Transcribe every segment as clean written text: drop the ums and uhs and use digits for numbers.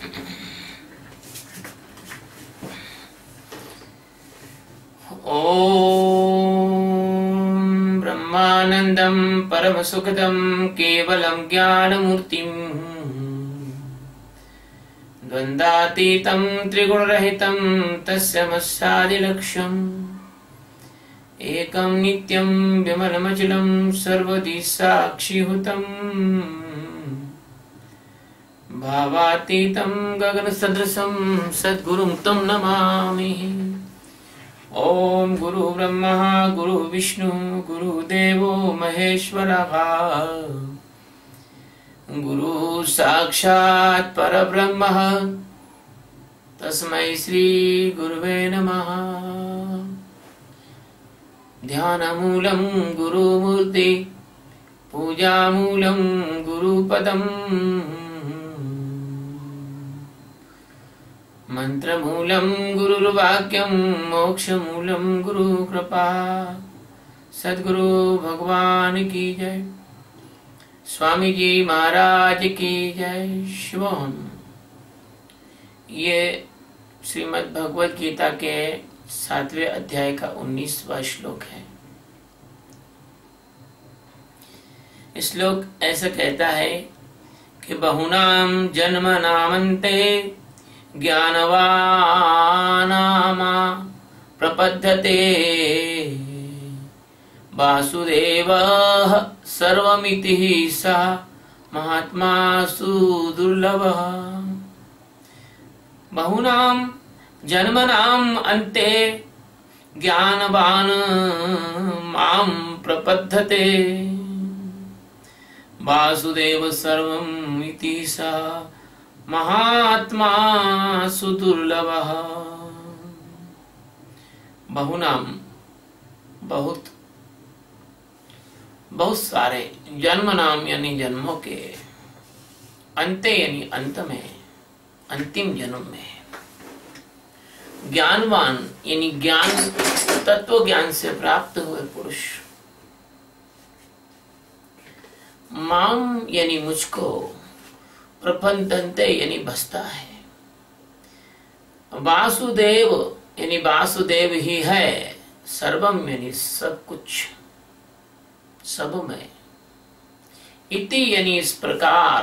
ओम ब्रह्मानंदं परमसुखदं केवलं ज्ञानमूर्तिं द्वन्द्वातीतं त्रिगुणरहितं तस्मैवादिलक्ष्यम् एकं नित्यं विमलमचलं सर्वदि साक्षिभूतं भावातीतं गगनसदृशं सद्गुरुं तं नमामि। ओम गुरु ब्रह्मा गुरु विष्णु गुरुदेवो महेश्वरः गुरु साक्षात् परब्रह्म तस्मै श्री गुरुवे नमः। ध्यानमूलं गुरुमूर्ति पूजामूलं गुरुपदम् मंत्रमूलं गुरुर्वाक्यं मोक्षमूलं गुरुकृपा। सद्गुरु भगवान की जय, स्वामी जी महाराज की जय। शिवम। ये श्रीमद् भगवद गीता के 7वें अध्याय का 19वां श्लोक है। श्लोक ऐसा कहता है कि बहुनाम जन्मनामन्ते ज्ञानवानामा प्रपद्यते वासुदेवः सर्वमिति सा महात्मा सुदुर्लभः। बहुनाम जन्मनाम अन्ते ज्ञानवान् मां प्रपद्यते वासुदेव सर्वमिति सा महात्मा सुदुर्लभः। बहुनाम बहुत सारे, जन्म नाम यानी जन्मों के, अंते यानी अंत में, अंतिम जन्म में, ज्ञानवान यानी ज्ञान, तत्व ज्ञान से प्राप्त हुए पुरुष, माम यानी मुझको, प्रपंतन्ते यानी बसता है, वासुदेव यानी वासुदेव ही है, सर्वम यानी सब कुछ, सब में, इति यानी इस प्रकार,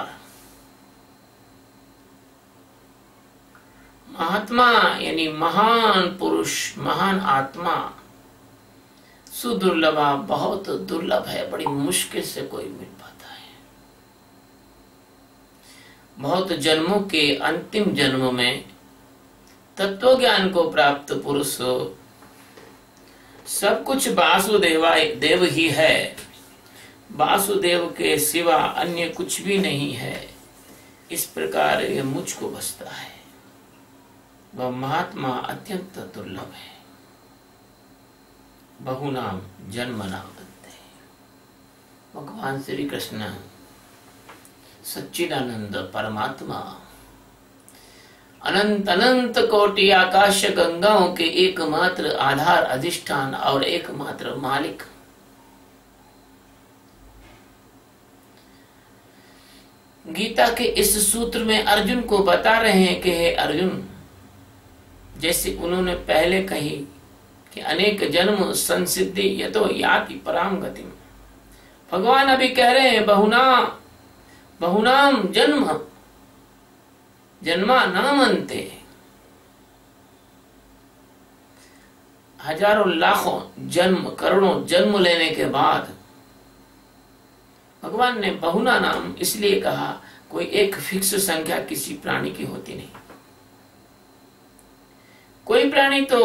महात्मा यानी महान पुरुष, महान आत्मा, सुदुर्लभा बहुत दुर्लभ है, बड़ी मुश्किल से कोई मिल पाता है। बहुत जन्मों के अंतिम जन्म में तत्व ज्ञान को प्राप्त पुरुष, सब कुछ वासुदेव ही है, वासुदेव के सिवा अन्य कुछ भी नहीं है, इस प्रकार यह मुझको बसता है। वह महात्मा अत्यंत दुर्लभ है। बहुनाम जन्मनाम बनते हैं। भगवान श्री कृष्ण सच्चिदानंद परमात्मा अनंत अनंत कोटि आकाश गंगाओं के एकमात्र आधार, अधिष्ठान और एकमात्र मालिक, गीता के इस सूत्र में अर्जुन को बता रहे हैं कि हे अर्जुन, जैसे उन्होंने पहले कही कि अनेक जन्म संसिद्धि यतो याति पराम गतिम, भगवान अभी कह रहे हैं बहुनाम जन्म जन्मा नाम अंते, हजारों लाखों जन्म, करोड़ों जन्म लेने के बाद भगवान ने बहुना नाम इसलिए कहा, कोई एक फिक्स संख्या किसी प्राणी की होती नहीं। कोई प्राणी तो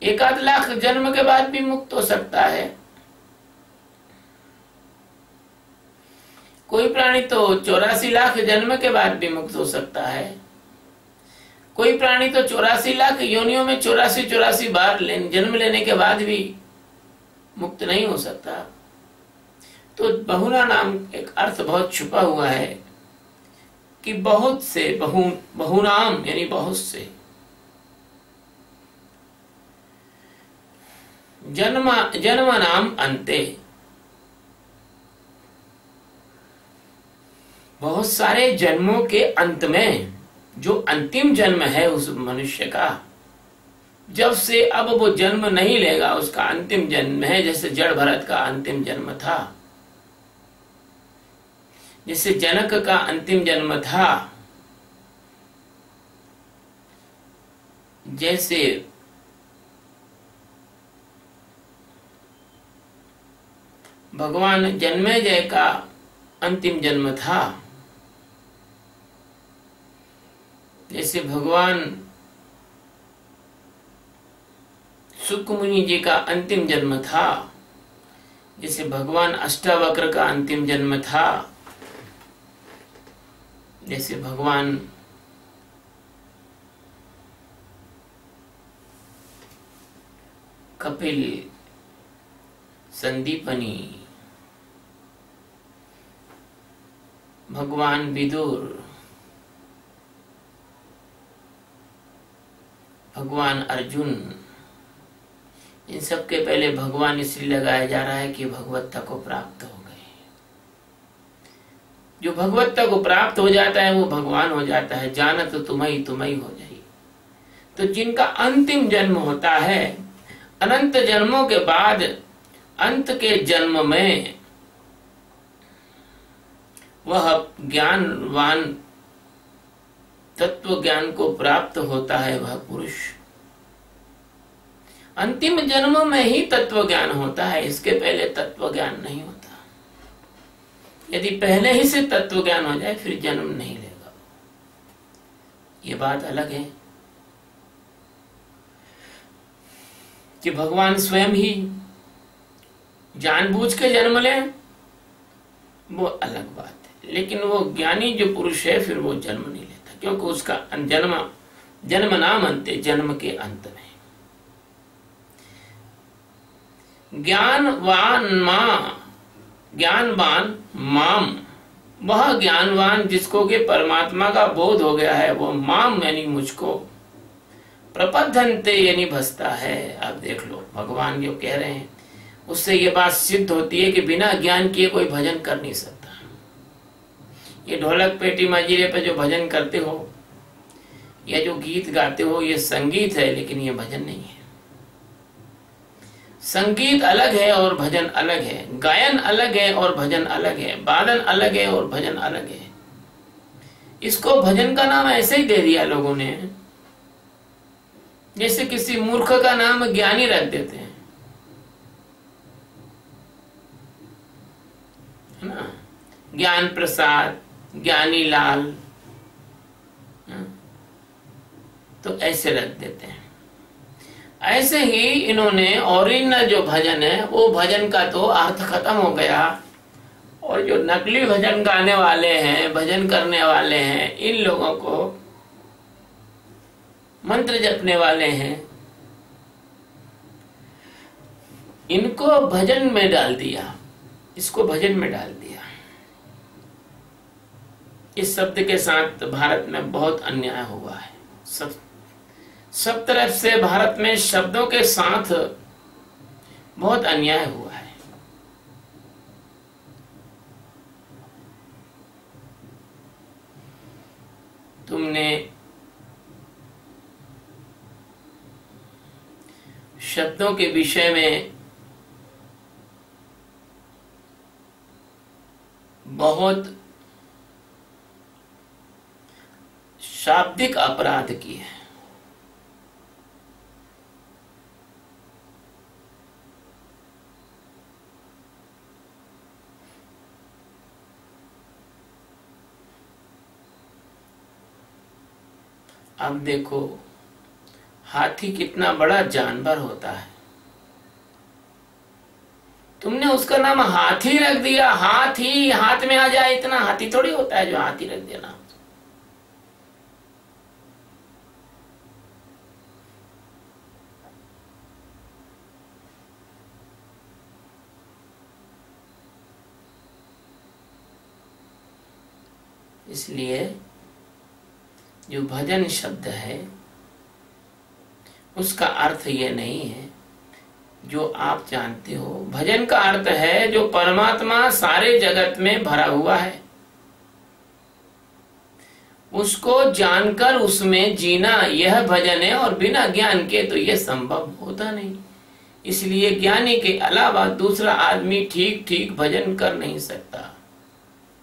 1-8 लाख जन्म के बाद भी मुक्त हो सकता है, कोई प्राणी तो 84 लाख जन्म के बाद भी मुक्त हो सकता है, कोई प्राणी तो 84 लाख योनियों में 84 बार जन्म लेने के बाद भी मुक्त नहीं हो सकता। तो बहुना नाम एक अर्थ बहुत छुपा हुआ है कि बहुत से, बहुनाम यानी बहुत से, जन्म नाम अंते, बहुत सारे जन्मों के अंत में जो अंतिम जन्म है उस मनुष्य का, जब से अब वो जन्म नहीं लेगा, उसका अंतिम जन्म है। जैसे जड़ भरत का अंतिम जन्म था, जैसे जनक का अंतिम जन्म था, जैसे भगवान जन्मेजय का अंतिम जन्म था, जैसे भगवान सुकमुनि जी का अंतिम जन्म था, जैसे भगवान अष्टावक्र का अंतिम जन्म था, जैसे भगवान कपिल, संदीपनी, भगवान विदुर, भगवान अर्जुन, इन सब के पहले भगवान इसलिए लगाया जा रहा है कि भगवत्ता को प्राप्त हो गए। जो भगवत्ता को प्राप्त हो जाता है वो भगवान हो जाता है। जानत तुम्हें तुम्हें हो जाई। तो जिनका अंतिम जन्म होता है, अनंत जन्मों के बाद अंत के जन्म में वह ज्ञानवान, तत्व ज्ञान को प्राप्त होता है। वह पुरुष अंतिम जन्म में ही तत्व ज्ञान होता है, इसके पहले तत्व ज्ञान नहीं होता। यदि पहले ही से तत्व ज्ञान हो जाए फिर जन्म नहीं लेगा। ये बात अलग है कि भगवान स्वयं ही जानबूझ के जन्म ले, वो अलग बात है। लेकिन वो ज्ञानी जो पुरुष है फिर वो जन्म नहीं लेता, क्योंकि उसका जन्म नाम अंते, जन्म के अंत में। ज्ञानवान माम, वह ज्ञानवान जिसको कि परमात्मा का बोध हो गया है, वो माम यानी मुझको, प्रपद्धन्ते यानी भसता है। आप देख लो भगवान जो कह रहे हैं उससे ये बात सिद्ध होती है कि बिना ज्ञान किए कोई भजन कर नहीं सकता। ये ढोलक पेटी मंजीरे पे जो भजन करते हो या जो गीत गाते हो, ये संगीत है, लेकिन ये भजन नहीं है। संगीत अलग है और भजन अलग है, गायन अलग है और भजन अलग है, वादन अलग है और भजन अलग है। इसको भजन का नाम ऐसे ही दे दिया लोगों ने, जैसे किसी मूर्ख का नाम ज्ञानी रख देते हैं, है ना। ज्ञान प्रसाद, ज्ञानी लाल, तो ऐसे रख देते हैं। ऐसे ही इन्होंने ओरिजिनल जो भजन है वो भजन का तो अर्थ खत्म हो गया, और जो नकली भजन गाने वाले हैं, भजन करने वाले हैं, इन लोगों को, मंत्र जपने वाले हैं, इनको भजन में डाल दिया, इसको भजन में डाल दिया। इस शब्द के साथ भारत में बहुत अन्याय हुआ है। सब तरफ से भारत में शब्दों के साथ बहुत अन्याय हुआ है। तुमने शब्दों के विषय में बहुत शाब्दिक अपराध किए हैं। अब देखो हाथी कितना बड़ा जानवर होता है, तुमने उसका नाम हाथी रख दिया। हाथी हाथ में आ जाए इतना हाथी थोड़ी होता है जो हाथी रख देना। इसलिए जो भजन शब्द है उसका अर्थ ये नहीं है जो आप जानते हो। भजन का अर्थ है जो परमात्मा सारे जगत में भरा हुआ है, उसको जानकर उसमें जीना यह भजन है, और बिना ज्ञान के तो यह संभव होता नहीं। इसलिए ज्ञानी के अलावा दूसरा आदमी ठीक ठीक भजन कर नहीं सकता।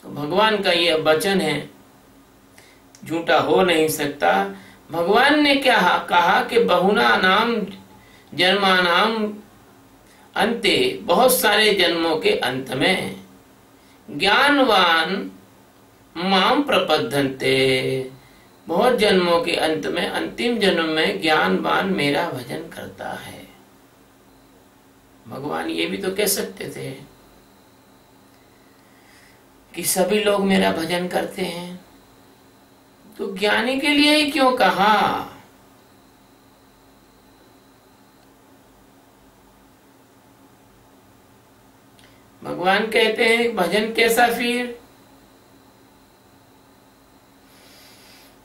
तो भगवान का यह वचन है, झूठा हो नहीं सकता। भगवान ने क्या कहा कि बहुना नाम जन्मानाम अंते, बहुत सारे जन्मों के अंत में ज्ञानवान माम प्रपद्यन्ते, बहुत जन्मों के अंत में अंतिम जन्म में ज्ञानवान मेरा भजन करता है। भगवान ये भी तो कह सकते थे कि सभी लोग मेरा भजन करते हैं, तो ज्ञानी के लिए ही क्यों कहा? भगवान कहते हैं भजन कैसा? फिर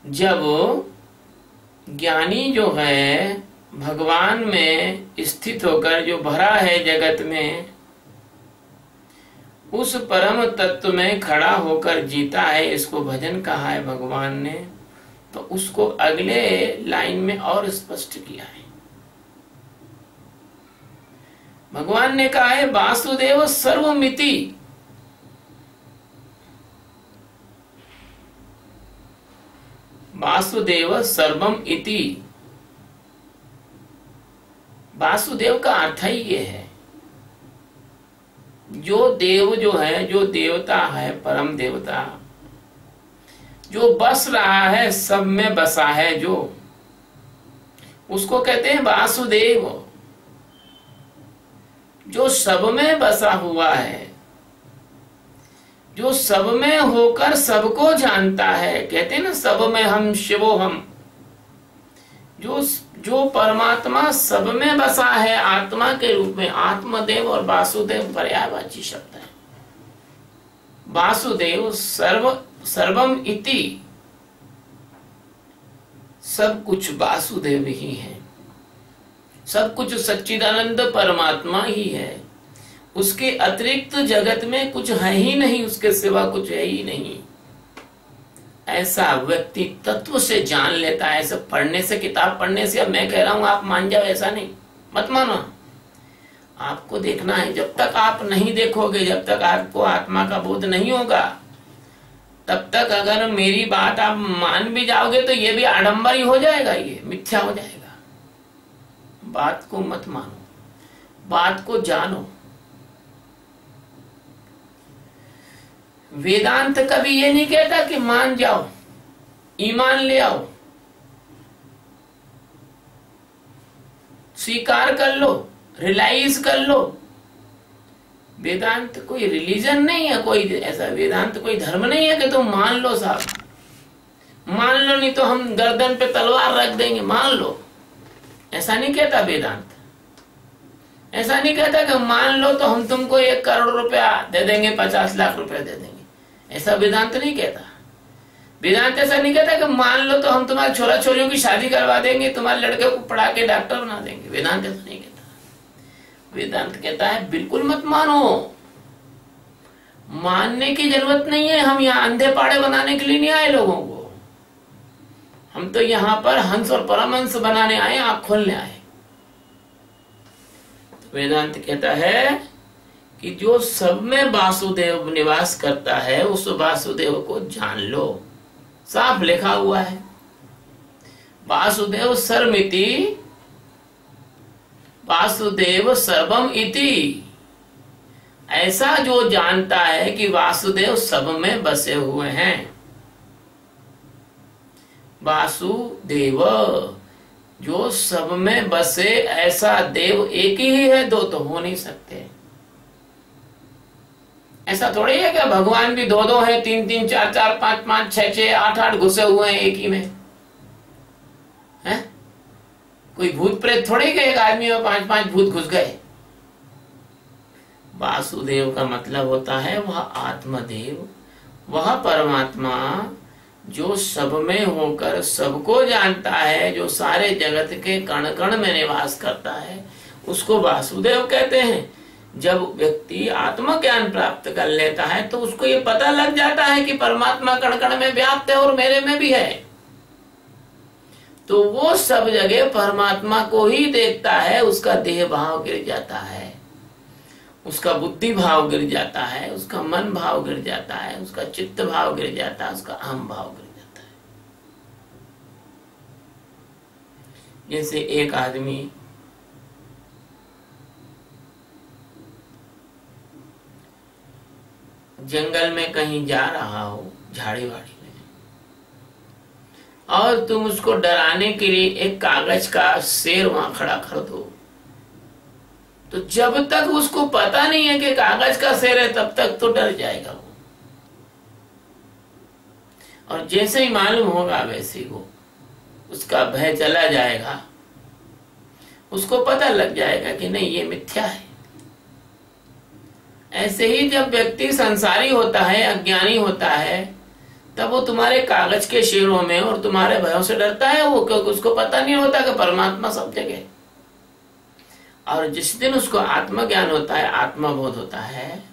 जब ज्ञानी जो है भगवान में स्थित होकर जो भरा है जगत में, उस परम तत्व में खड़ा होकर जीता है, इसको भजन कहा है भगवान ने। तो उसको अगले लाइन में और स्पष्ट किया है। भगवान ने कहा है वासुदेव सर्वमिति, वासुदेव सर्वम इति। वासुदेव का अर्थ ही ये है, जो देव जो है, जो देवता है, परम देवता जो बस रहा है, सब में बसा है, जो उसको कहते हैं वासुदेव। जो सब में बसा हुआ है, जो सब में होकर सबको जानता है, कहते हैं ना सब में हम शिवो हम। जो परमात्मा सब में बसा है आत्मा के रूप में, आत्मदेव और वासुदेव पर्यायवाची शब्द है। वासुदेव सर्वम इति, सब कुछ वासुदेव ही है, सब कुछ सच्चिदानंद परमात्मा ही है। उसके अतिरिक्त जगत में कुछ है ही नहीं, उसके सिवा कुछ है ही नहीं। ऐसा व्यक्ति तत्व से जान लेता है। ऐसा पढ़ने से, किताब पढ़ने से, अब मैं कह रहा हूं आप मान जाओ, ऐसा नहीं, मत मानो। आपको देखना है। जब तक आप नहीं देखोगे, जब तक आपको आत्मा का बोध नहीं होगा, तब तक अगर मेरी बात आप मान भी जाओगे तो ये भी आडंबर ही हो जाएगा, ये मिथ्या हो जाएगा। बात को मत मानो, बात को जानो। वेदांत कभी ये नहीं कहता कि मान जाओ, ईमान ले आओ, स्वीकार कर लो, रियलाइज कर लो। वेदांत कोई रिलीजन नहीं है, कोई ऐसा वेदांत कोई धर्म नहीं है कि तुम मान लो साहब, मान लो नहीं तो हम गर्दन पे तलवार रख देंगे, मान लो। ऐसा नहीं कहता वेदांत। ऐसा नहीं कहता कि मान लो तो हम तुमको 1 करोड़ रुपया दे देंगे, 50 लाख रुपया दे देंगे। ऐसा वेदांत नहीं कहता। वेदांत ऐसा नहीं कहता कि मान लो तो हम तुम्हारे छोरा छोरियों की शादी करवा देंगे, तुम्हारे लड़के को पढ़ा के डॉक्टर बना देंगे। वेदांत ऐसा नहीं कहता। वेदांत कहता है बिल्कुल मत मानो, मानने की जरूरत नहीं है। हम यहाँ अंधे पाड़े बनाने के लिए नहीं आए लोगों को, हम तो यहाँ पर हंस और परमहंस बनाने आए, आँख खोलने आए। तो वेदांत कहता है कि जो सब में वासुदेव निवास करता है, उस वासुदेव को जान लो। साफ लिखा हुआ है वासुदेव सर्वमिति, वासुदेव सर्वम इति। ऐसा जो जानता है कि वासुदेव सब में बसे हुए हैं। वासुदेव जो सब में बसे, ऐसा देव एक ही है, दो तो हो नहीं सकते। ऐसा थोड़ी है कि भगवान भी 2-2 है, 3-3, 4-4, 5-5, 6-6, 8-8 घुसे हुए हैं एक ही में है? कोई भूत प्रेत थोड़ी कि एक आदमी में 5-5 भूत घुस गए। वासुदेव का मतलब होता है वह आत्मदेव, वह परमात्मा जो सब में होकर सबको जानता है, जो सारे जगत के कण कण में निवास करता है, उसको वासुदेव कहते हैं। जब व्यक्ति आत्मज्ञान प्राप्त कर लेता है तो उसको ये पता लग जाता है कि परमात्मा कण कण में व्याप्त है और मेरे में भी है, तो वो सब जगह परमात्मा को ही देखता है। उसका देह भाव गिर जाता है, उसका बुद्धि भाव गिर जाता है, उसका मन भाव गिर जाता है, उसका चित्त भाव गिर जाता है, उसका अहम भाव गिर जाता है। जैसे एक आदमी जंगल में कहीं जा रहा हो, झाड़ी वाड़ी में, और तुम उसको डराने के लिए एक कागज का शेर वहां खड़ा कर दो, तो जब तक उसको पता नहीं है कि कागज का शेर है तब तक तो डर जाएगा वो, और जैसे ही मालूम होगा वैसे ही वो उसका भय चला जाएगा, उसको पता लग जाएगा कि नहीं ये मिथ्या है। ऐसे ही जब व्यक्ति संसारी होता है, अज्ञानी होता है, तब वो तुम्हारे कागज के शेरों में और तुम्हारे भयों से डरता है, वो क्योंकि उसको पता नहीं होता कि परमात्मा सब जगह। और जिस दिन उसको आत्मज्ञान होता है, आत्मबोध होता है,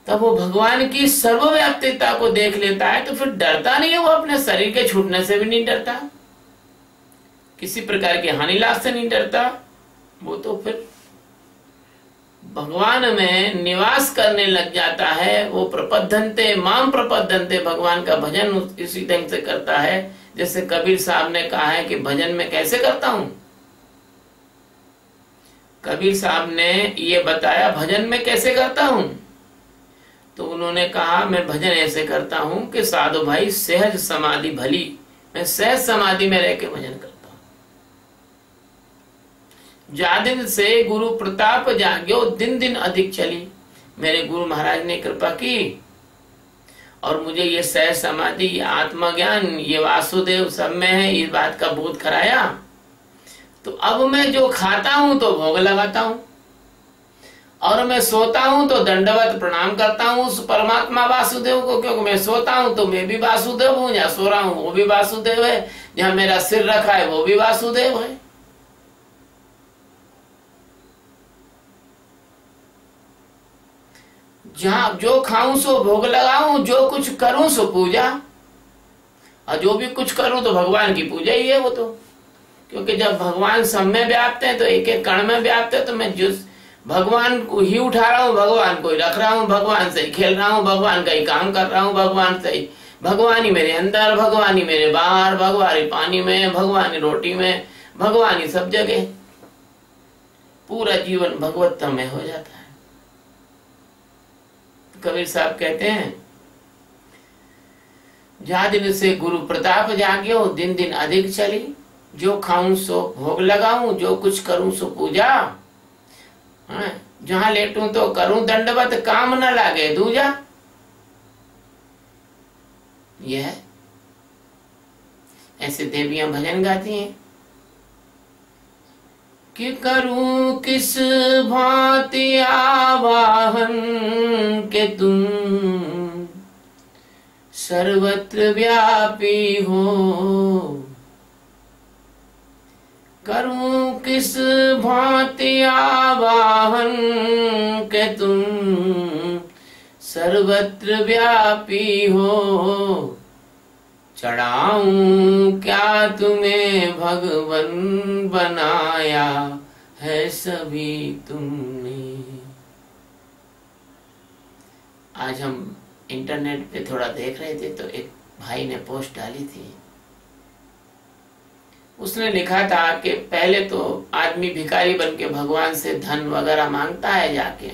तब वो भगवान की सर्वव्याप्तिता को देख लेता है, तो फिर डरता नहीं है। वो अपने शरीर के छूटने से भी नहीं डरता, किसी प्रकार की हानि लाभ से नहीं डरता। वो तो फिर भगवान में निवास करने लग जाता है। वो प्रपद्धन्ते माम प्रपद्धन्ते, भगवान का भजन इसी ढंग से करता है जैसे कबीर साहब ने कहा है कि भजन में कैसे करता हूं। कबीर साहब ने ये बताया भजन में कैसे करता हूं, तो उन्होंने कहा मैं भजन ऐसे करता हूं कि साधु भाई सहज समाधि भली, मैं सहज समाधि में रह के भजन करता हूं। जादिन से गुरु प्रताप जाग्यो, दिन दिन अधिक चली। मेरे गुरु महाराज ने कृपा की और मुझे ये सहज समाधि, ये आत्मज्ञान, ये वासुदेव सब में है, इस बात का बोध कराया। तो अब मैं जो खाता हूं तो भोग लगाता हूं, और मैं सोता हूं तो दंडवत प्रणाम करता हूं उस परमात्मा वासुदेव को, क्योंकि मैं सोता हूं तो मैं भी वासुदेव हूं, जहां सो रहा हूं वो भी वासुदेव है, जहां मेरा सिर रखा है वो भी वासुदेव है। जहां जो खाऊं सो भोग लगाऊं, जो कुछ करूं सो पूजा, और जो भी कुछ करूं तो भगवान की पूजा ही है वो तो। क्योंकि जब भगवान सब में व्याप्त है तो एक एक कण में व्याप्त है, तो मैं जिस भगवान को ही उठा रहा हूं, भगवान को ही रख रहा हूं, भगवान से ही खेल रहा हूं, भगवान का ही काम कर रहा हूं, भगवान से ही, भगवान ही मेरे अंदर, भगवान ही मेरे बाहर, भगवान ही पानी में, भगवान ही रोटी में, भगवान ही सब जगह। पूरा जीवन भगवत्तमय हो जाता है। कबीर साहब कहते हैं जा दिन से गुरु प्रताप जाग्यो, दिन दिन अधिक चली। जो खाऊं सो भोग लगाऊं, जो कुछ करूं सो पूजा, जहां लेटूं तो करूं दंडवत, काम न लागे दूजा। यह ऐसे देवियां भजन गाती हैं कि करूं किस भांति आवाहन के तुम सर्वत्र व्यापी हो। करूं किस भांति आवाहन के तुम सर्वत्र व्यापी हो। चढ़ाऊं क्या तुम्हें भगवन बनाया है सभी तुमने। आज हम इंटरनेट पे थोड़ा देख रहे थे तो एक भाई ने पोस्ट डाली थी। उसने लिखा था कि पहले तो आदमी भिखारी बन के भगवान से धन वगैरह मांगता है जाके,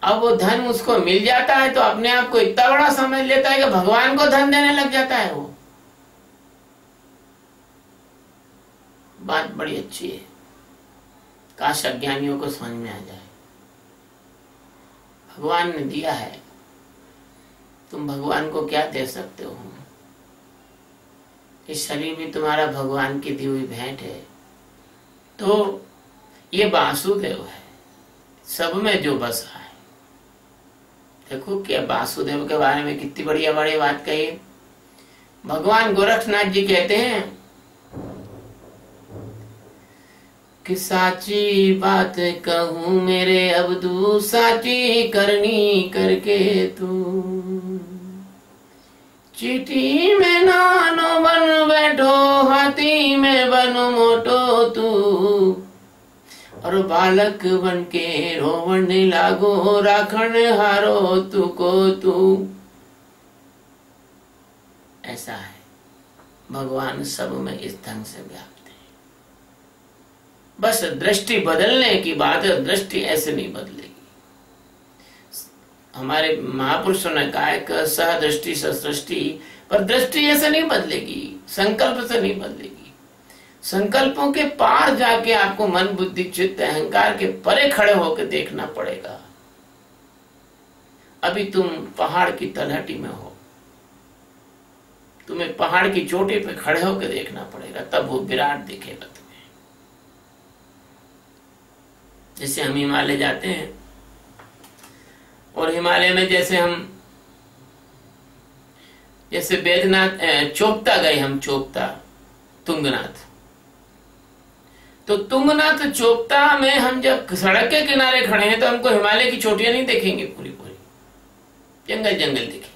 अब वो धन उसको मिल जाता है तो अपने आप को इतना बड़ा समझ लेता है कि भगवान को धन देने लग जाता है। वो बात बड़ी अच्छी है, काश अज्ञानियों को समझ में आ जाए। भगवान ने दिया है, तुम भगवान को क्या दे सकते हो। ये शरीर भी तुम्हारा भगवान की दी हुई भेंट है। तो ये वासुदेव है, सब में जो बसा है। देखो क्या वासुदेव के बारे में कितनी बढ़िया बड़ी बात कही। भगवान गोरखनाथ जी कहते हैं कि साची बात कहूं मेरे अब्दू, साची करनी करके तू। चीटी में नानो बन बैठो, हाथी में बनो मोटो तू, और बालक बन के रोवण लागो, राखण हारो तू को तू। ऐसा है, भगवान सब में इस ढंग से व्याप्त है। बस दृष्टि बदलने की बात है, दृष्टि ऐसे नहीं बदलेगी। हमारे महापुरुषों ने कहा है कि सह दृष्टि सृष्टि, पर दृष्टि ऐसे नहीं बदलेगी, संकल्प से नहीं बदलेगी। संकल्पों के पार जाके आपको मन बुद्धि चित्त अहंकार के परे खड़े होकर देखना पड़ेगा। अभी तुम पहाड़ की तलहटी में हो, तुम्हें पहाड़ की चोटी पे खड़े होकर देखना पड़ेगा, तब वो विराट दिखेगा तुम्हें। जैसे हम हिमालय जाते हैं, और हिमालय में जैसे बैद्यनाथ चोपता गए हम, चोपता तुंगनाथ, तो तुंगनाथ चोपता में हम जब सड़क के किनारे खड़े हैं तो हमको हिमालय की चोटियां नहीं देखेंगे, पूरी पूरी जंगल जंगल दिखेगा।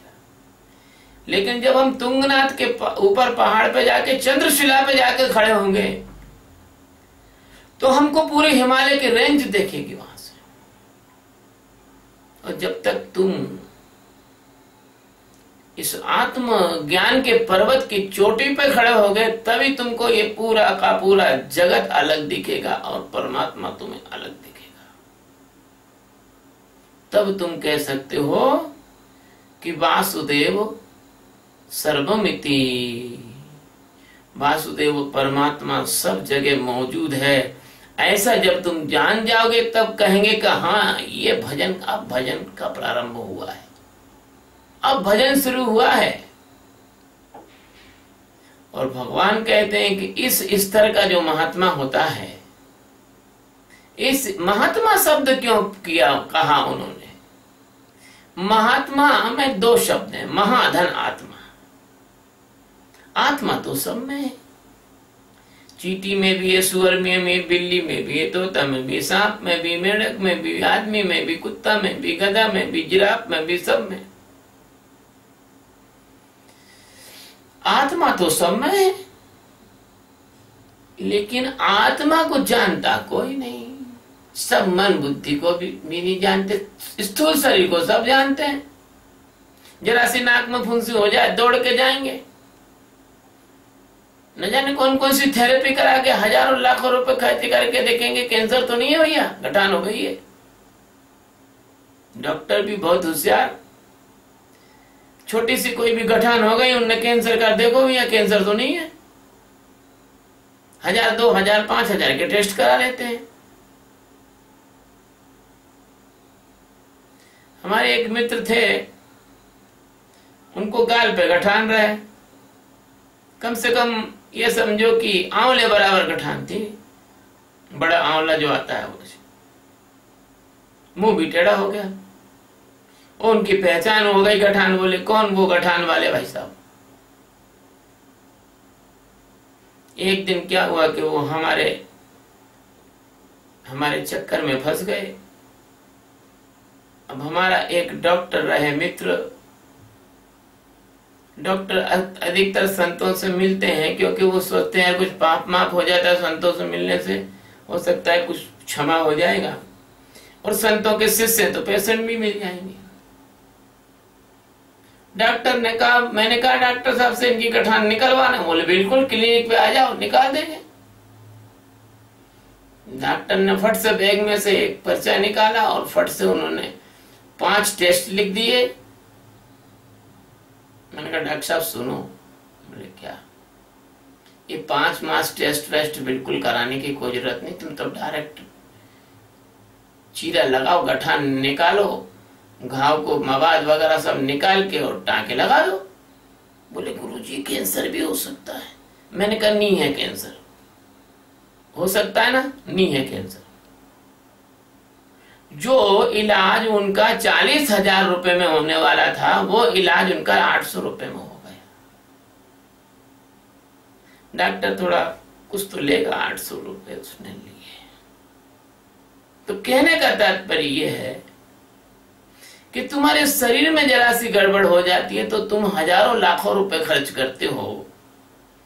लेकिन जब हम तुंगनाथ के ऊपर पहाड़ पे जाके चंद्रशिला पे जाके खड़े होंगे तो हमको पूरे हिमालय की रेंज देखेगी वहां से। और जब तक तुम इस आत्म ज्ञान के पर्वत की चोटी पे खड़े हो गए, तभी तुमको ये पूरा का पूरा जगत अलग दिखेगा और परमात्मा तुम्हें अलग दिखेगा। तब तुम कह सकते हो कि वासुदेव सर्वमिति, वासुदेव परमात्मा सब जगह मौजूद है। ऐसा जब तुम जान जाओगे तब कहेंगे कि हाँ, ये भजन, अब भजन का प्रारंभ हुआ है, अब भजन शुरू हुआ है। और भगवान कहते हैं कि इस स्तर का जो महात्मा होता है, इस महात्मा शब्द क्यों कहा उन्होंने? महात्मा में दो शब्द हैं, महाधन आत्मा। आत्मा तो सब में है, चींटी में भी है, सुअर में भी, बिल्ली में भी है, तोता में भी, सांप में भी, मेढक में भी, आदमी में भी, कुत्ता में भी, गधा में भी, जिराफ में भी, सब में। आत्मा तो सब में है, लेकिन आत्मा को जानता कोई नहीं। सब मन बुद्धि को भी नहीं जानते, स्थूल शरीर को सब जानते हैं। जरा सी नाक में फुंसी हो जाए दौड़ के जाएंगे, न जाने कौन कौन सी थेरेपी करा के हजारों लाखों रुपए खर्च करके देखेंगे कैंसर तो नहीं है भैया, गठान हो गई है। डॉक्टर भी बहुत होशियार, छोटी सी कोई भी गठान हो गई, उनने कैंसर का, देखो भैया कैंसर तो नहीं है, 1000 2000 5000 के टेस्ट करा लेते हैं। हमारे एक मित्र थे, उनको गाल पे गठान रहे, कम से कम ये समझो कि आंवले बराबर गठान थी, बड़ा आंवला जो आता है वो, मुंह भी टेढ़ा हो गया। उनकी पहचान हो गई गठान, बोले कौन? वो गठान वाले भाई साहब। एक दिन क्या हुआ कि वो हमारे चक्कर में फंस गए। अब हमारा एक डॉक्टर रहे मित्र, डॉक्टर अधिकतर संतों से मिलते हैं क्योंकि वो सोचते हैं कुछ पाप माप हो जाता है संतों से मिलने से, हो सकता है कुछ क्षमा हो जाएगा, और संतों के शिष्य तो पेशेंट भी मिल जाएंगे। डॉक्टर ने कहा, मैंने कहा डॉक्टर साहब से इनकी गठान निकलवाना, बोले बिल्कुल क्लिनिक पे आ जाओ निकाल देंगे। डॉक्टर ने फट से बैग में से एक पर्चा निकाला और फट से उन्होंने 5 टेस्ट लिख दिए। मैंने कहा डॉक्टर साहब सुनो। बोले क्या? ये 5 मास टेस्ट वेस्ट बिल्कुल कराने की कोई जरूरत नहीं, तुम तो डायरेक्ट चीरा लगाओ, गठान निकालो, घाव को मवाद वगैरह सब निकाल के और टाँके लगा दो। बोले गुरुजी कैंसर भी हो सकता है। मैंने कहा नहीं है कैंसर, हो सकता है ना, नहीं है कैंसर। जो इलाज उनका 40,000 रुपए में होने वाला था, वो इलाज उनका 800 रुपए में हो गया। डॉक्टर थोड़ा कुछ तो लेगा, 800 रुपए उसने लिए। तो कहने का तात्पर्य यह है कि तुम्हारे शरीर में जरा सी गड़बड़ हो जाती है तो तुम हजारों लाखों रुपए खर्च करते हो,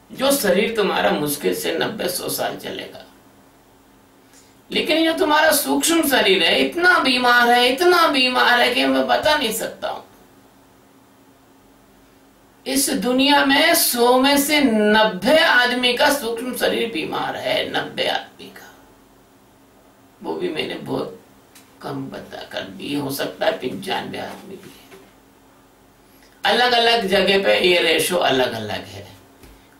जो शरीर तुम्हारा मुश्किल से 90-100 साल चलेगा। लेकिन जो तुम्हारा सूक्ष्म शरीर है इतना बीमार है कि मैं बता नहीं सकता हूं। इस दुनिया में 100 में से 90 आदमी का सूक्ष्म शरीर बीमार है, 90 आदमी का। वो भी मैंने बहुत कम बता कर दी, हो सकता है 95 आदमी भी है। अलग अलग जगह पे ये रेशो अलग अलग है।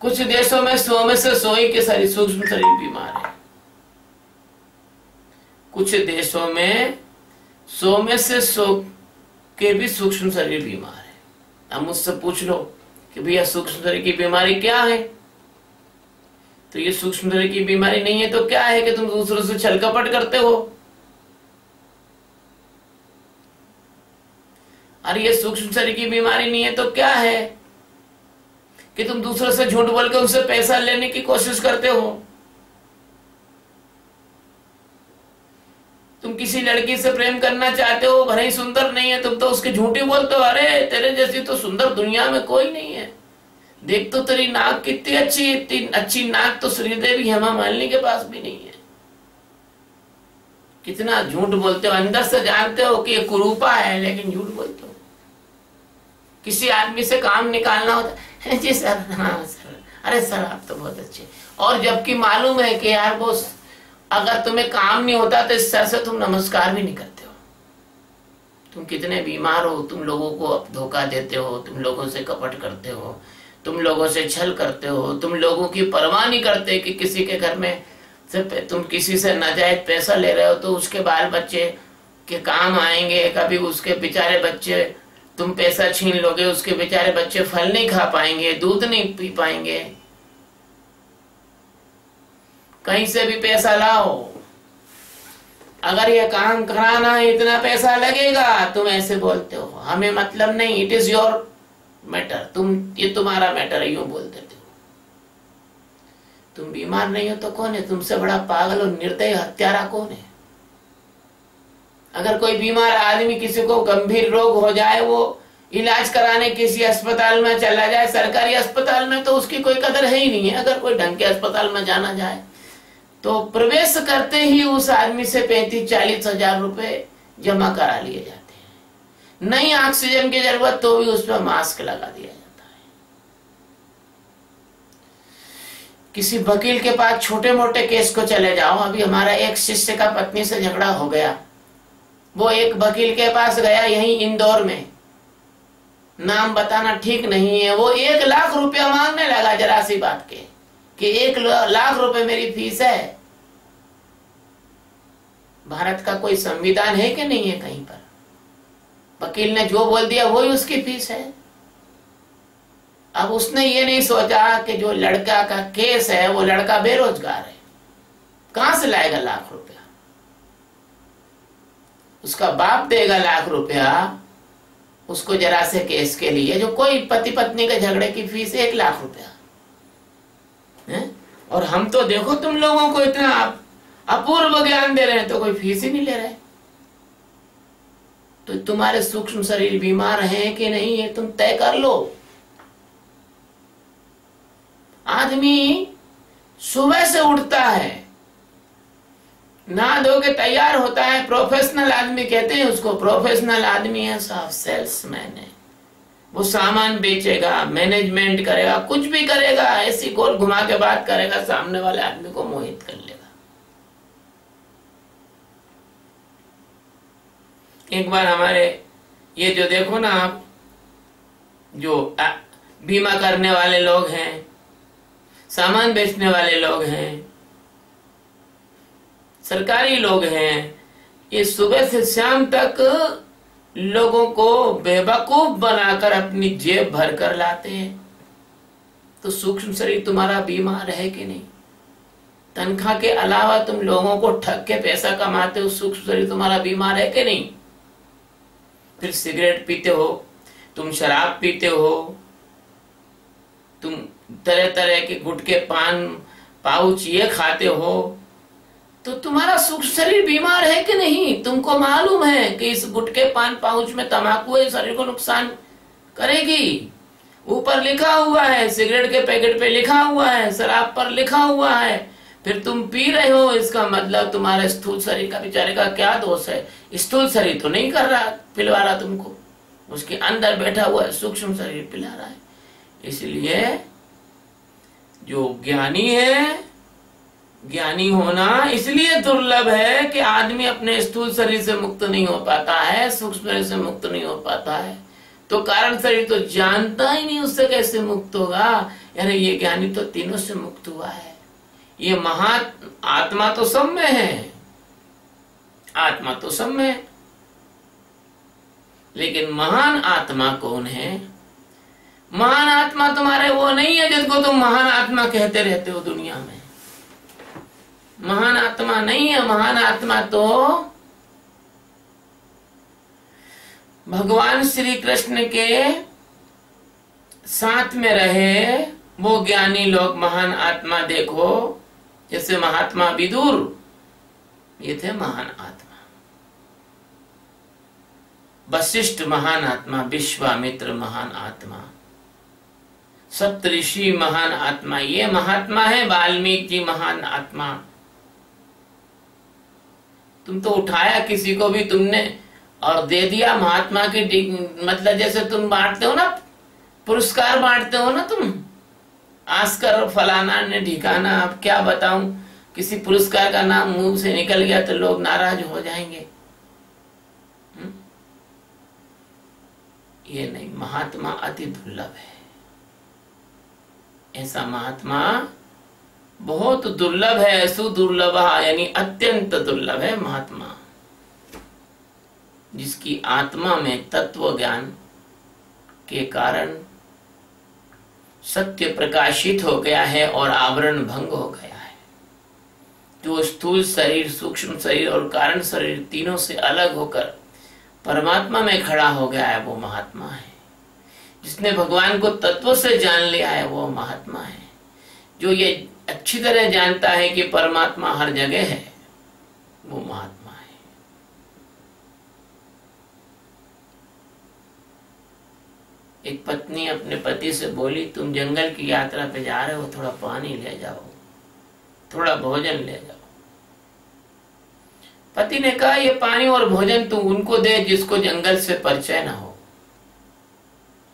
कुछ देशों में 100 में से 100 ही के शरीर सूक्ष्म शरीर बीमार है। कुछ देशों में 100 में से 100 के भी सूक्ष्म शरीर बीमार है। अब मुझसे पूछ लो कि भैया सूक्ष्म शरीर की बीमारी क्या है, तो ये सूक्ष्म शरीर की बीमारी नहीं है तो क्या है कि तुम दूसरों से छल कपट करते हो। अरे ये सूक्ष्म शरीर की बीमारी नहीं है तो क्या है कि तुम दूसरों से झूठ बोल के उनसे पैसा लेने की कोशिश करते हो। तुम किसी लड़की से प्रेम करना चाहते हो, भले ही सुंदर नहीं है, तुम तो उसके झूठी बोलते हो, अरे तेरे जैसी तो सुंदर दुनिया में कोई नहीं है, देख तो तेरी नाक कितनी अच्छी है, इतनी अच्छी नाक तो श्रीदेवी हेमा मालिनी के पास भी नहीं है। कितना झूठ बोलते हो, अंदर से जानते हो कि ये कुरूपा है लेकिन झूठ बोलते हो। किसी आदमी से काम निकालना होता है, जी सर, हाँ सर, अरे सर आप तो बहुत अच्छे, और जबकि मालूम है कि यार वो अगर तुम्हें काम नहीं होता तो इस सर से तुम नमस्कार भी नहीं करते हो। तुम कितने बीमार हो, तुम लोगों को धोखा देते हो, तुम लोगों से कपट करते हो, तुम लोगों से छल करते हो, तुम लोगों की परवाह नहीं करते कि किसी के घर में से तुम किसी से नाजायज पैसा ले रहे हो तो उसके बाल बच्चे के काम आएंगे, कभी उसके बेचारे बच्चे, तुम पैसा छीन लोगे उसके बेचारे बच्चे फल नहीं खा पाएंगे, दूध नहीं पी पाएंगे। कहीं से भी पैसा लाओ, अगर ये काम कराना है इतना पैसा लगेगा, तुम ऐसे बोलते हो, हमें मतलब नहीं, इट इज योर मैटर, ये तुम्हारा मैटर है, यूं बोल देते हो। तुम बीमार नहीं हो तो कौन है? तुमसे बड़ा पागल और निर्दयी हत्यारा कौन है? अगर कोई बीमार आदमी, किसी को गंभीर रोग हो जाए, वो इलाज कराने किसी अस्पताल में चला जाए, सरकारी अस्पताल में, तो उसकी कोई कदर है ही नहीं है। अगर कोई ढंग के अस्पताल में जाना जाए तो प्रवेश करते ही उस आदमी से 35-40 हजार रुपए जमा करा लिए जाते हैं। नहीं ऑक्सीजन की जरूरत तो भी उसमें मास्क लगा दिया जाता है। किसी वकील के पास छोटे मोटे केस को चले जाओ। अभी हमारा एक शिष्य का पत्नी से झगड़ा हो गया, वो एक वकील के पास गया, यहीं इंदौर में, नाम बताना ठीक नहीं है। वो 1 लाख रुपया मांगने लगा जरा सी बात के कि 1 लाख रुपए मेरी फीस है। भारत का कोई संविधान है कि नहीं है कहीं पर? वकील ने जो बोल दिया वही उसकी फीस है। अब उसने ये नहीं सोचा कि जो लड़का का केस है वो लड़का बेरोजगार है, कहां से लाएगा 1 लाख रुपया? उसका बाप देगा 1 लाख रुपया उसको जरा से केस के लिए, जो कोई पति पत्नी के झगड़े की फीस 1 लाख रुपया है। और हम तो देखो तुम लोगों को इतना अपूर्व ज्ञान दे रहे हैं तो कोई फीस ही नहीं ले रहे। तो तुम्हारे सूक्ष्म शरीर बीमार हैं कि नहीं है तुम तय कर लो। आदमी सुबह से उठता है, नहा धो के तैयार होता है, प्रोफेशनल आदमी कहते हैं उसको, प्रोफेशनल आदमी है, साफ सेल्समैन है, वो सामान बेचेगा, मैनेजमेंट करेगा, कुछ भी करेगा, ऐसी गोल घुमा के बात करेगा, सामने वाले आदमी को मोहित कर लेगा। एक बार हमारे ये जो देखो ना आप, जो बीमा करने वाले लोग हैं, सामान बेचने वाले लोग हैं, सरकारी लोग हैं, ये सुबह से शाम तक लोगों को बेवकूफ बनाकर अपनी जेब भर कर लाते हैं। तो सूक्ष्म शरीर तुम्हारा बीमार है कि नहीं? तनख्वाह के अलावा तुम लोगों को ठग के पैसा कमाते हो, सूक्ष्म शरीर तुम्हारा बीमार है कि नहीं? फिर सिगरेट पीते हो, तुम शराब पीते हो, तुम तरह तरह के गुटखे, पान, पाउच ये खाते हो, तो तुम्हारा सूक्ष्म शरीर बीमार है कि नहीं? तुमको मालूम है कि इस गुटके पान पाउच में तंबाकू है, शरीर को नुकसान करेगी। ऊपर लिखा हुआ है, सिगरेट के पैकेट पे लिखा हुआ है, शराब पर लिखा हुआ है, फिर तुम पी रहे हो। इसका मतलब तुम्हारे स्थूल शरीर का बेचारे का क्या दोष है? स्थूल शरीर तो नहीं कर रहा, पिलवा रहा तुमको, उसके अंदर बैठा हुआ है सूक्ष्म शरीर पिला रहा है। इसलिए जो ज्ञानी है, ज्ञानी होना इसलिए दुर्लभ है कि आदमी अपने स्थूल शरीर से मुक्त नहीं हो पाता है, सूक्ष्म शरीर से मुक्त नहीं हो पाता है। तो कारण शरीर तो जानता ही नहीं, उससे कैसे मुक्त होगा? यानी ये ज्ञानी तो तीनों से मुक्त हुआ है। ये आत्मा तो सब में है, आत्मा तो सब में है, लेकिन महान आत्मा कौन है? महान आत्मा तुम्हारे वो नहीं है जिसको तुम महान आत्मा कहते रहते हो दुनिया में। महान आत्मा नहीं है। महान आत्मा तो भगवान श्री कृष्ण के साथ में रहे वो ज्ञानी लोग महान आत्मा। देखो जैसे महात्मा विदुर, ये थे महान आत्मा। वशिष्ठ महान आत्मा, विश्वामित्र महान आत्मा, सप्तऋषि महान आत्मा, ये महात्मा है। वाल्मीकि जी महान आत्मा। तुम तो उठाया किसी को भी तुमने और दे दिया महात्मा की, मतलब जैसे तुम बांटते हो ना, पुरस्कार बांटते हो ना तुम, आस्कर फलाना ने ढिकाना। अब क्या बताऊं, किसी पुरस्कार का नाम मुंह से निकल गया तो लोग नाराज हो जाएंगे। ये नहीं, महात्मा अति दुर्लभ है। ऐसा महात्मा बहुत दुर्लभ है। सुदुर्लभ यानी अत्यंत दुर्लभ है महात्मा, जिसकी आत्मा में तत्व ज्ञान के कारण सत्य प्रकाशित हो गया है और आवरण भंग हो गया है। जो स्थूल शरीर, सूक्ष्म शरीर और कारण शरीर तीनों से अलग होकर परमात्मा में खड़ा हो गया है, वो महात्मा है। जिसने भगवान को तत्व से जान लिया है, वो महात्मा है। जो ये अच्छी तरह जानता है कि परमात्मा हर जगह है, वो महात्मा है। एक पत्नी अपने पति से बोली, तुम जंगल की यात्रा पे जा रहे हो, थोड़ा पानी ले जाओ, थोड़ा भोजन ले जाओ। पति ने कहा, ये पानी और भोजन तू उनको दे जिसको जंगल से परिचय ना हो।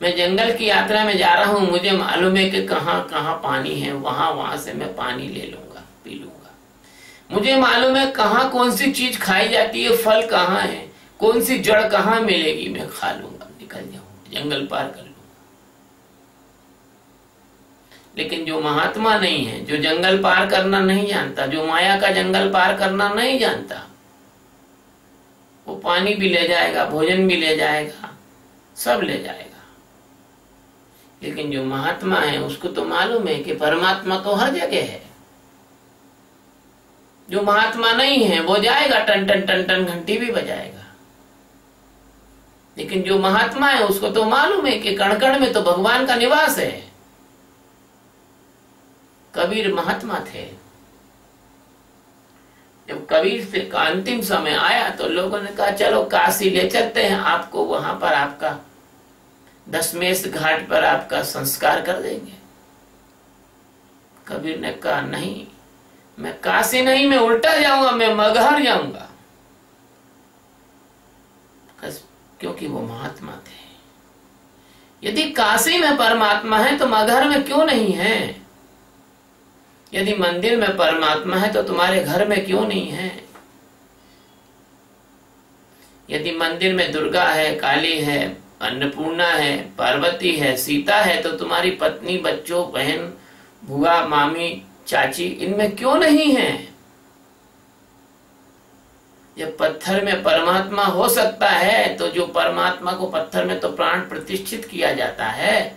मैं जंगल की यात्रा में जा रहा हूं, मुझे मालूम है कि कहां कहां पानी है, वहां से मैं पानी ले लूंगा, पी लूंगा। मुझे मालूम है कहां कौन सी चीज खाई जाती है, फल कहां है, कौन सी जड़ कहां मिलेगी, मैं खा लूंगा, निकल जाऊंगा, जंगल पार कर लूंगा। लेकिन जो महात्मा नहीं है, जो जंगल पार करना नहीं जानता, जो माया का जंगल पार करना नहीं जानता, वो पानी भी ले जाएगा, भोजन भी ले जाएगा, सब ले जाएगा। लेकिन जो महात्मा है उसको तो मालूम है कि परमात्मा तो हर जगह है। जो महात्मा नहीं है वो जाएगा, टन टन टन टन घंटी भी बजाएगा। लेकिन जो महात्मा है उसको तो मालूम है कि कण कण में तो भगवान का निवास है। कबीर महात्मा थे। जब कबीर से का अंतिम समय आया तो लोगों ने कहा, चलो काशी ले चलते हैं आपको, वहां पर आपका दशमेश घाट पर आपका संस्कार कर देंगे। कबीर ने कहा, नहीं, मैं काशी नहीं, मैं उल्टा जाऊंगा, मैं मगहर जाऊंगा। क्योंकि वो महात्मा थे। यदि काशी में परमात्मा है तो मगहर में क्यों नहीं है? यदि मंदिर में परमात्मा है तो तुम्हारे घर में क्यों नहीं है? यदि मंदिर में दुर्गा है, काली है, अन्नपूर्णा है, पार्वती है, सीता है, तो तुम्हारी पत्नी, बच्चों, बहन, बुआ, मामी, चाची, इनमें क्यों नहीं है? जब पत्थर में परमात्मा हो सकता है तो जो परमात्मा को पत्थर में तो प्राण प्रतिष्ठित किया जाता है,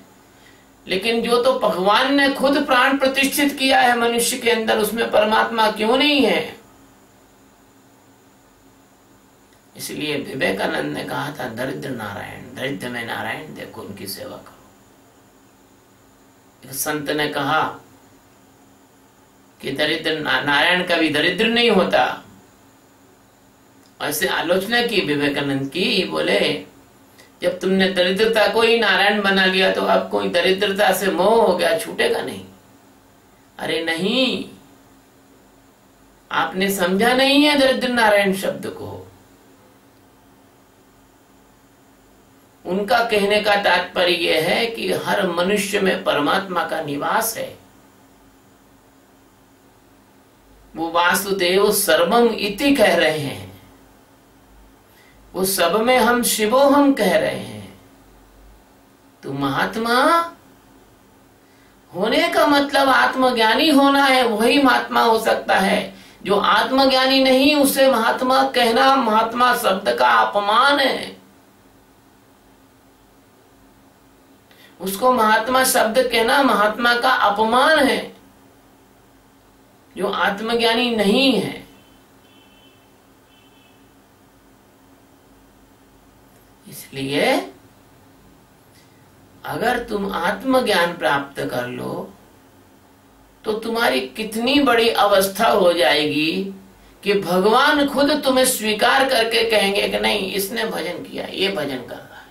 लेकिन जो तो भगवान ने खुद प्राण प्रतिष्ठित किया है मनुष्य के अंदर, उसमें परमात्मा क्यों नहीं है? इसलिए विवेकानंद ने कहा था, दरिद्र नारायण, दरिद्र में नारायण देखो, उनकी सेवा करो। एक संत ने कहा, कि दरिद्र नारायण कभी दरिद्र नहीं होता। ऐसे आलोचना की विवेकानंद की, बोले जब तुमने दरिद्रता को ही नारायण बना लिया तो आपको दरिद्रता से मोह हो गया, छूटेगा नहीं। अरे नहीं, आपने समझा नहीं है दरिद्र नारायण शब्द को। उनका कहने का तात्पर्य यह है कि हर मनुष्य में परमात्मा का निवास है। वो वासुदेव सर्वम इति कह रहे हैं, वो सब में हम शिवोहम कह रहे हैं। तो महात्मा होने का मतलब आत्मज्ञानी होना है, वही महात्मा हो सकता है। जो आत्मज्ञानी नहीं, उसे महात्मा कहना महात्मा शब्द का अपमान है। उसको महात्मा शब्द कहना महात्मा का अपमान है, जो आत्मज्ञानी नहीं है। इसलिए अगर तुम आत्मज्ञान प्राप्त कर लो तो तुम्हारी कितनी बड़ी अवस्था हो जाएगी कि भगवान खुद तुम्हें स्वीकार करके कहेंगे कि नहीं, इसने भजन किया, ये भजन कर रहा है,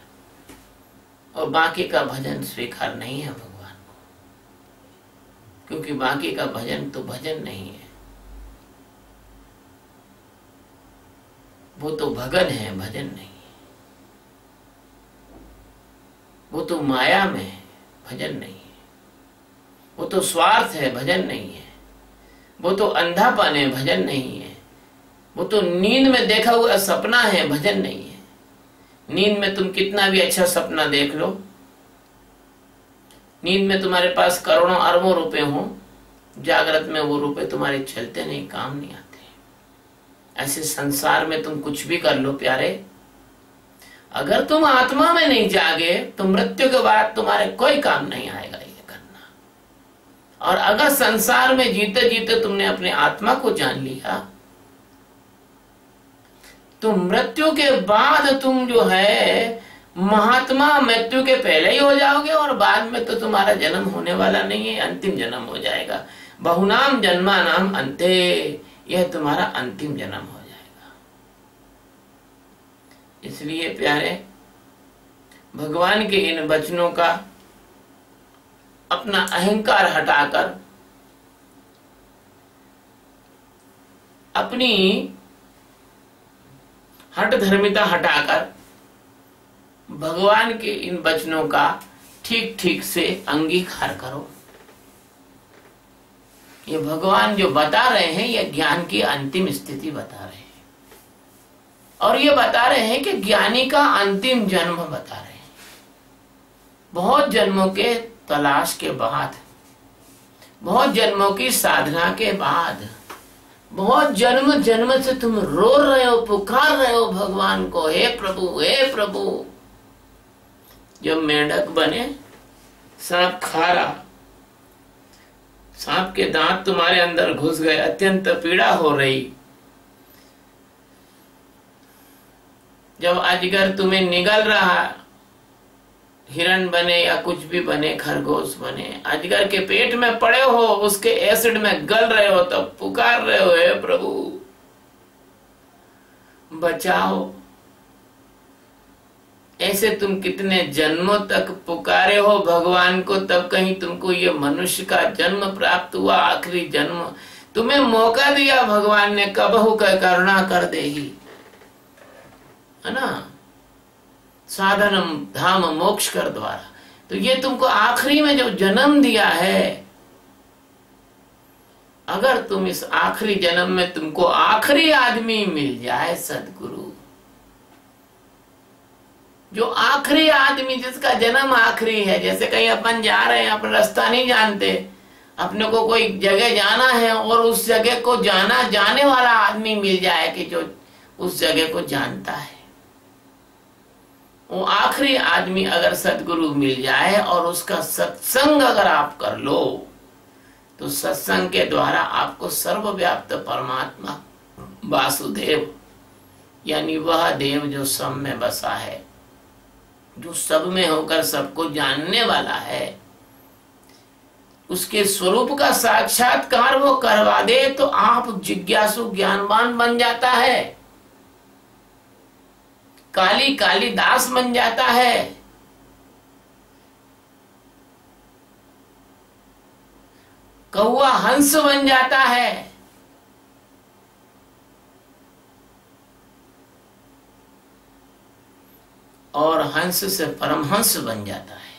और बाकी का भजन स्वीकार नहीं है भगवान को, क्योंकि बाकी का भजन तो भजन नहीं है, वो तो भगन है, भजन नहीं। वो तो माया में है, भजन नहीं है। वो तो स्वार्थ है, भजन नहीं है। वो तो अंधापन है, भजन नहीं है। वो तो नींद में देखा हुआ सपना है, भजन नहीं है। नींद में तुम कितना भी अच्छा सपना देख लो, नींद में तुम्हारे पास करोड़ों अरबों रुपए हो, जागृत में वो रुपए तुम्हारे चलते नहीं, काम नहीं आते। ऐसे संसार में तुम कुछ भी कर लो प्यारे, अगर तुम आत्मा में नहीं जागे तो मृत्यु के बाद तुम्हारे कोई काम नहीं आएगा ये करना। और अगर संसार में जीते जीते तुमने अपने आत्मा को जान लिया तो मृत्यु के बाद तुम जो है महात्मा मृत्यु के पहले ही हो जाओगे, और बाद में तो तुम्हारा जन्म होने वाला नहीं है, अंतिम जन्म हो जाएगा। बहुनाम जन्मा नाम अंते, यह तुम्हारा अंतिम जन्म हो जाएगा। इसलिए प्यारे, भगवान के इन वचनों का अपना अहंकार हटाकर, अपनी हठ धर्मिता हटाकर भगवान के इन वचनों का ठीक ठीक से अंगीकार करो। ये भगवान जो बता रहे हैं, ये ज्ञान की अंतिम स्थिति बता रहे हैं, और ये बता रहे हैं कि ज्ञानी का अंतिम जन्म बता रहे हैं। बहुत जन्मों के तलाश के बाद, बहुत जन्मों की साधना के बाद, बहुत जन्म जन्म से तुम रो रहे हो, पुकार रहे हो भगवान को, हे प्रभु, हे प्रभु। जब मेंढक बने, सांप खा रहा, सांप के दांत तुम्हारे अंदर घुस गए, अत्यंत पीड़ा हो रही। जब अजगर तुम्हें निगल रहा, हिरण बने या कुछ भी बने, खरगोश बने, अजगर के पेट में पड़े हो, उसके एसिड में गल रहे हो, तब पुकार रहे हो, हे प्रभु बचाओ। ऐसे तुम कितने जन्मों तक पुकारे हो भगवान को, तब कहीं तुमको ये मनुष्य का जन्म प्राप्त हुआ, आखिरी जन्म। तुम्हें मौका दिया भगवान ने, कबहू का करुणा कर देगी, है ना, साधनम धाम मोक्ष कर द्वारा। तो ये तुमको आखिरी में जो जन्म दिया है, अगर तुम इस आखिरी जन्म में तुमको आखिरी आदमी मिल जाए, सदगुरु, जो आखिरी आदमी जिसका जन्म आखिरी है, जैसे कहीं अपन जा रहे हैं, अपन रास्ता नहीं जानते, अपने को कोई जगह जाना है और उस जगह को जाने वाला आदमी मिल जाए कि जो उस जगह को जानता है, वो आखिरी आदमी अगर सदगुरु मिल जाए और उसका सत्संग अगर आप कर लो, तो सत्संग के द्वारा आपको सर्वव्याप्त परमात्मा वासुदेव, यानी वह देव जो सब में बसा है, जो सब में होकर सबको जानने वाला है, उसके स्वरूप का साक्षात्कार वो करवा दे तो आप जिज्ञासु ज्ञानवान बन जाता है, काली कालिदास बन जाता है। कौवा हंस बन जाता है। और हंस से परमहंस बन जाता है।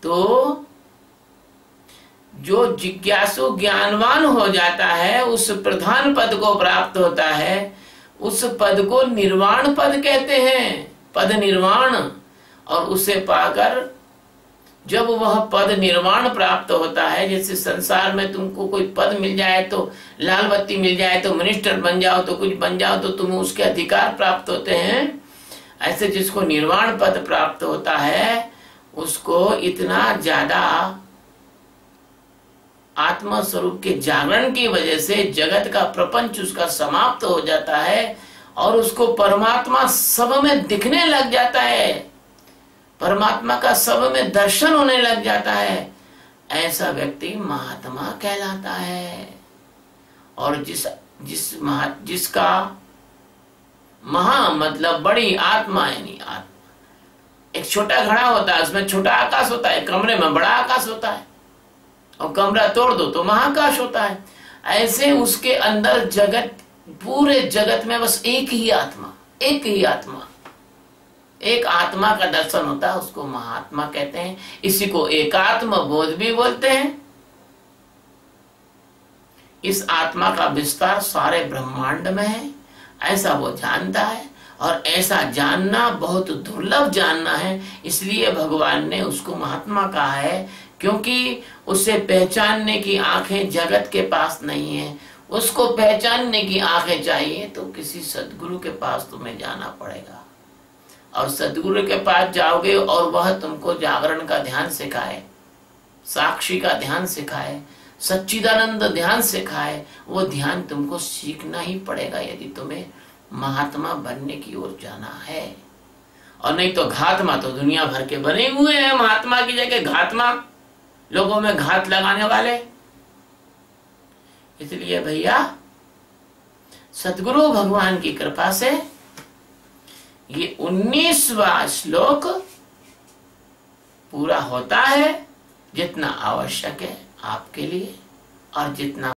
तो जो जिज्ञासु ज्ञानवान हो जाता है उस प्रधान पद को प्राप्त होता है। उस पद को निर्वाण पद कहते हैं, पद निर्वाण। और उसे पाकर जब वह पद निर्वाण प्राप्त होता है, जैसे संसार में तुमको कोई पद मिल जाए तो, लाल बत्ती मिल जाए तो मिनिस्टर बन जाओ, तो कुछ बन जाओ तो तुम्हें उसके अधिकार प्राप्त होते हैं, ऐसे जिसको निर्वाण पद प्राप्त होता है उसको इतना ज्यादा आत्मा स्वरूप के जागरण की वजह से जगत का प्रपंच उसका समाप्त हो जाता है और उसको परमात्मा सब में दिखने लग जाता है, परमात्मा का सब में दर्शन होने लग जाता है। ऐसा व्यक्ति महात्मा कहलाता है। और जिसका महा मतलब बड़ी आत्मा, यानी आत्मा, एक छोटा घड़ा होता है उसमें छोटा आकाश होता है, कमरे में बड़ा आकाश होता है, और कमरा तोड़ दो तो महाकाश होता है। ऐसे उसके अंदर जगत, पूरे जगत में बस एक ही आत्मा, एक ही आत्मा, एक आत्मा का दर्शन होता है, उसको महात्मा कहते हैं। इसी को एकात्म बोध भी बोलते हैं। इस आत्मा का विस्तार सारे ब्रह्मांड में है, ऐसा वो जानता है। और ऐसा जानना बहुत दुर्लभ जानना है, इसलिए भगवान ने उसको महात्मा कहा है, क्योंकि उसे पहचानने की आंखें जगत के पास नहीं है। उसको पहचानने की आंखें चाहिए तो किसी सद्गुरु के पास तुम्हें जाना पड़ेगा। और सद्गुरु के पास जाओगे और वह तुमको जागरण का ध्यान सिखाए, साक्षी का ध्यान सिखाए, सच्चिदानंद ध्यान सिखाए, वो ध्यान तुमको सीखना ही पड़ेगा यदि तुम्हें महात्मा बनने की ओर जाना है। और नहीं तो घातमा तो दुनिया भर के बने हुए हैं, महात्मा की जगह घातमा, लोगों में घात लगाने वाले। इसलिए भैया सद्गुरु भगवान की कृपा से ये 19वां श्लोक पूरा होता है, जितना आवश्यक है आपके लिए और जितना